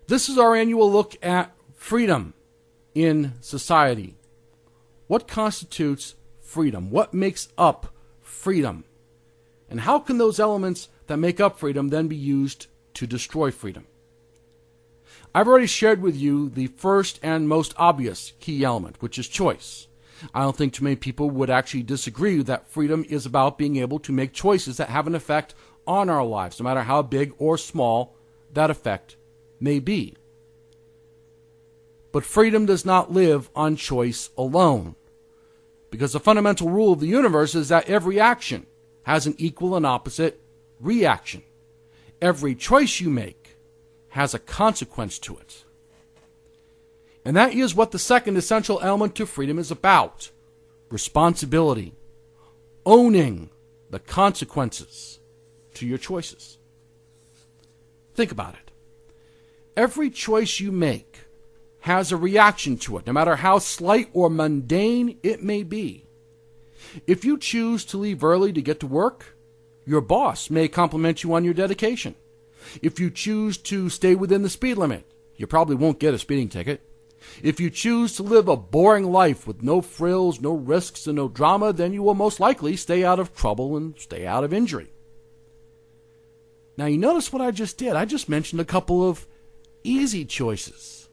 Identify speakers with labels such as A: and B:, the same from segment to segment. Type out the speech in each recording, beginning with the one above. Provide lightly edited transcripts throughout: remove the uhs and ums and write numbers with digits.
A: This is our annual look at freedom in society. What constitutes freedom? What makes up freedom? And how can those elements that make up freedom then be used to destroy freedom? I've already shared with you the first and most obvious key element, which is choice. I don't think too many people would actually disagree that freedom is about being able to make choices that have an effect on our lives, no matter how big or small that effect may be. But freedom does not live on choice alone, because the fundamental rule of the universe is that every action has an equal and opposite reaction. Every choice you make has a consequence to it. And that is what the second essential element to freedom is about: responsibility, owning the consequences to your choices. Think about it. Every choice you make has a reaction to it, no matter how slight or mundane it may be. If you choose to leave early to get to work, your boss may compliment you on your dedication. If you choose to stay within the speed limit, you probably won't get a speeding ticket. If you choose to live a boring life with no frills, no risks, and no drama, then you will most likely stay out of trouble and stay out of injury. Now, you notice what I just did. I just mentioned a couple of easy choices.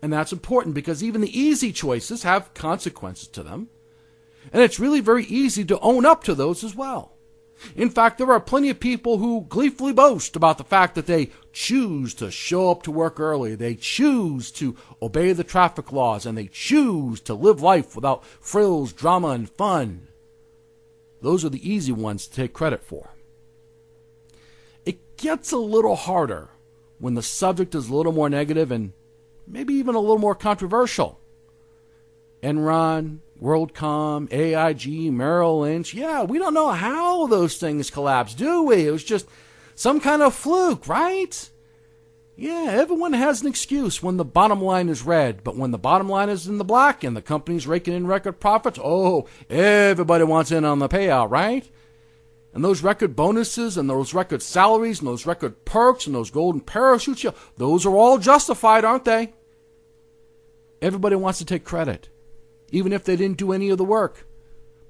A: And that's important because even the easy choices have consequences to them. And it's really very easy to own up to those as well. In fact, there are plenty of people who gleefully boast about the fact that they choose to show up to work early, they choose to obey the traffic laws, and they choose to live life without frills, drama, and fun. Those are the easy ones to take credit for. It gets a little harder when the subject is a little more negative and maybe even a little more controversial. Enron, WorldCom, AIG, Merrill Lynch. Yeah, we don't know how those things collapsed, do we? It was just some kind of fluke, right? Yeah, everyone has an excuse when the bottom line is red, but when the bottom line is in the black and the company's raking in record profits, oh, everybody wants in on the payout, right? And those record bonuses and those record salaries and those record perks and those golden parachutes, those are all justified, aren't they? Everybody wants to take credit, even if they didn't do any of the work.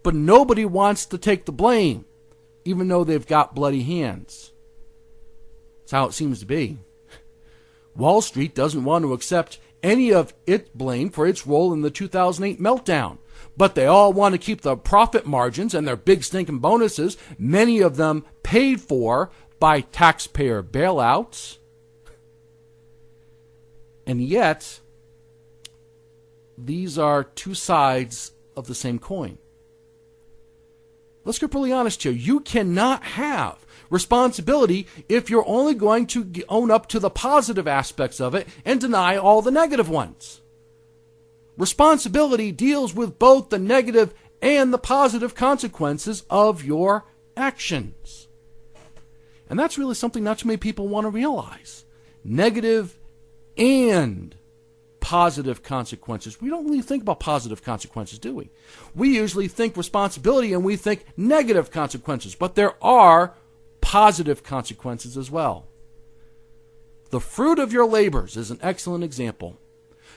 A: But nobody wants to take the blame, even though they've got bloody hands. That's how it seems to be. Wall Street doesn't want to accept any of its blame for its role in the 2008 meltdown. But they all want to keep the profit margins and their big stinking bonuses, many of them paid for by taxpayer bailouts. And yet, these are two sides of the same coin. Let's get really honest here. You cannot have responsibility if you're only going to own up to the positive aspects of it and deny all the negative ones. Responsibility deals with both the negative and the positive consequences of your actions. And that's really something not too many people want to realize. Negative and positive consequences. We don't really think about positive consequences, do we? We usually think responsibility and we think negative consequences, but there are positive consequences as well. The fruit of your labors is an excellent example.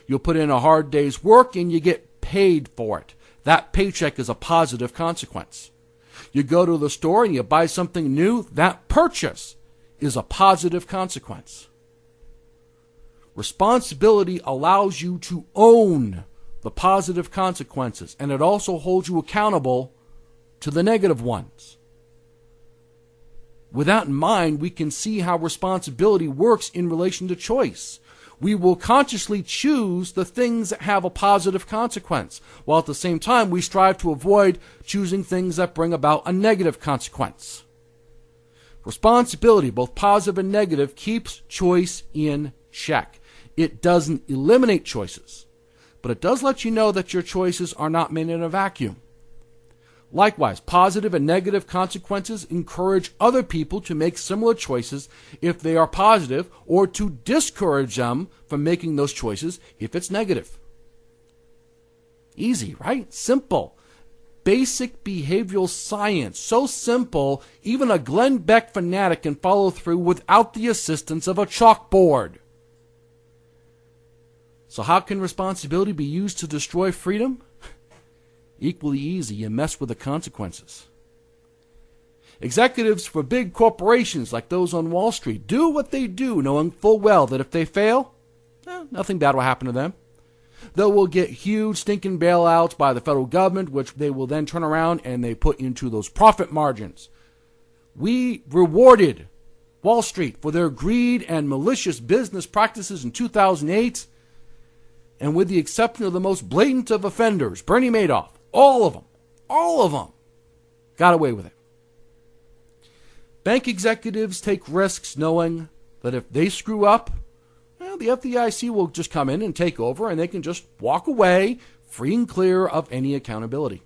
A: You'll put in a hard day's work and you get paid for it. That paycheck is a positive consequence. You go to the store and you buy something new. That purchase is a positive consequence. Responsibility allows you to own the positive consequences, and it also holds you accountable to the negative ones. With that in mind, we can see how responsibility works in relation to choice. We will consciously choose the things that have a positive consequence, while at the same time we strive to avoid choosing things that bring about a negative consequence. Responsibility, both positive and negative, keeps choice in check. It doesn't eliminate choices, but it does let you know that your choices are not made in a vacuum. Likewise, positive and negative consequences encourage other people to make similar choices if they are positive, or to discourage them from making those choices if it's negative. Easy, right? Simple. Basic behavioral science. So simple, even a Glenn Beck fanatic can follow through without the assistance of a chalkboard. So how can responsibility be used to destroy freedom? Equally easy. You mess with the consequences. Executives for big corporations like those on Wall Street do what they do, knowing full well that if they fail, nothing bad will happen to them. They will get huge stinking bailouts by the federal government, which they will then turn around and they put into those profit margins. We rewarded Wall Street for their greed and malicious business practices in 2008, and with the exception of the most blatant of offenders, Bernie Madoff, all of them got away with it. Bank executives take risks knowing that if they screw up, the FDIC will just come in and take over, and they can just walk away free and clear of any accountability.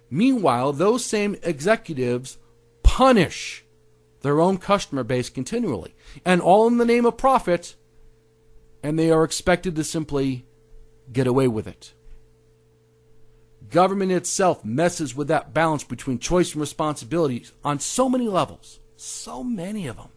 A: Meanwhile, those same executives punish their own customer base continually, and all in the name of profit, and they are expected to simply get away with it. Government itself messes with that balance between choice and responsibility on so many levels, so many of them.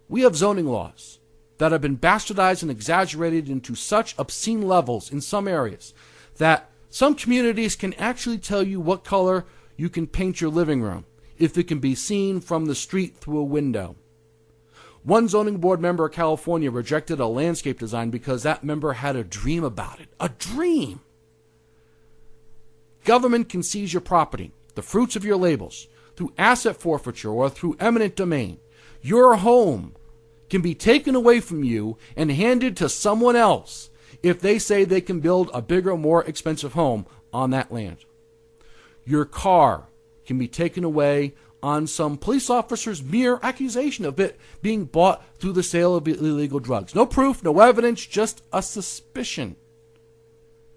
A: We have zoning laws that have been bastardized and exaggerated into such obscene levels in some areas that some communities can actually tell you what color you can paint your living room if it can be seen from the street through a window. One zoning board member of California rejected a landscape design because that member had a dream about it. A dream! Government can seize your property, the fruits of your labels, through asset forfeiture or through eminent domain. Your home can be taken away from you and handed to someone else if they say they can build a bigger, more expensive home on that land. Your car can be taken away on some police officer's mere accusation of it being bought through the sale of illegal drugs. No proof, no evidence, just a suspicion.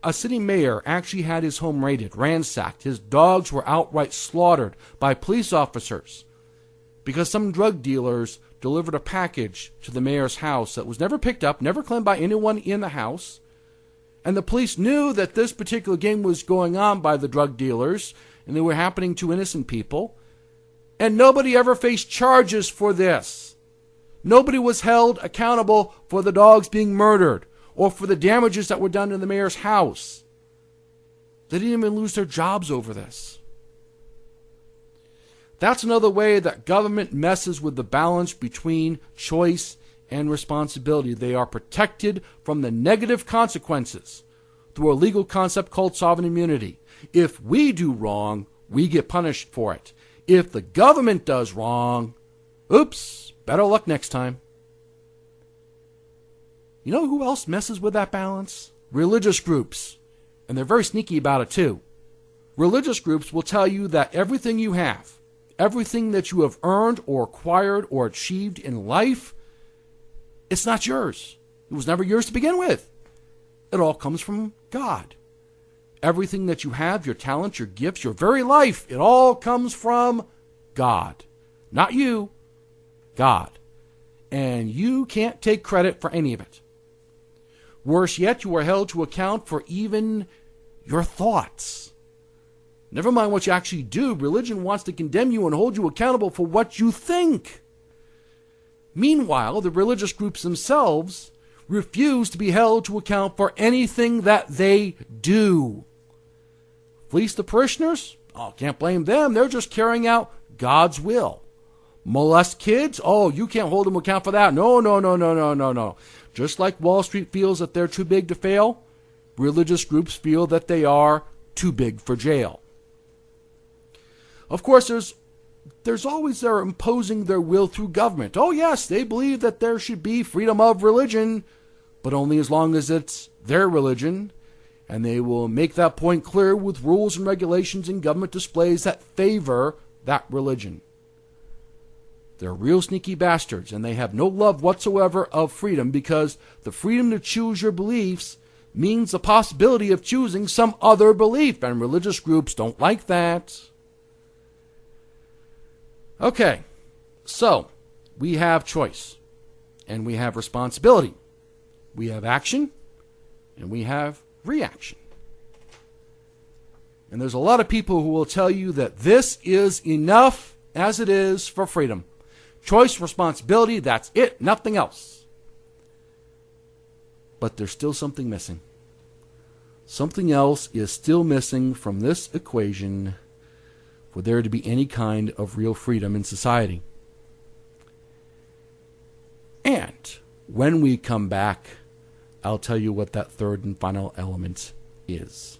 A: A city mayor actually had his home raided, ransacked. His dogs were outright slaughtered by police officers because some drug dealers delivered a package to the mayor's house that was never picked up, never claimed by anyone in the house. And the police knew that this particular game was going on by the drug dealers, and they were happening to innocent people. And nobody ever faced charges for this. Nobody was held accountable for the dogs being murdered or for the damages that were done to the mayor's house. They didn't even lose their jobs over this. That's another way that government messes with the balance between choice and responsibility. They are protected from the negative consequences through a legal concept called sovereign immunity. If we do wrong, we get punished for it. If the government does wrong, oops, better luck next time. You know who else messes with that balance? Religious groups. And they're very sneaky about it too. Religious groups will tell you that everything you have, everything that you have earned or acquired or achieved in life, it's not yours. It was never yours to begin with. It all comes from God. Everything that you have, your talents, your gifts, your very life, it all comes from God. Not you, God. And you can't take credit for any of it. Worse yet, you are held to account for even your thoughts. Never mind what you actually do. Religion wants to condemn you and hold you accountable for what you think. Meanwhile, the religious groups themselves refuse to be held to account for anything that they do. Fleece the parishioners? Oh, can't blame them. They're just carrying out God's will. Molest kids? Oh, you can't hold them account for that. No. Just like Wall Street feels that they're too big to fail, religious groups feel that they are too big for jail. Of course, there's always they're imposing their will through government. Oh, yes, they believe that there should be freedom of religion, but only as long as it's their religion. And they will make that point clear with rules and regulations and government displays that favor that religion. They're real sneaky bastards, and they have no love whatsoever of freedom, because the freedom to choose your beliefs means the possibility of choosing some other belief, and religious groups don't like that. Okay, so we have choice, and we have responsibility. We have action, and we have reaction. And there's a lot of people who will tell you that this is enough as it is for freedom. Choice, responsibility, that's it, nothing else. But there's still something missing. Something else is still missing from this equation for there to be any kind of real freedom in society. And when we come back, I'll tell you what that third and final element is.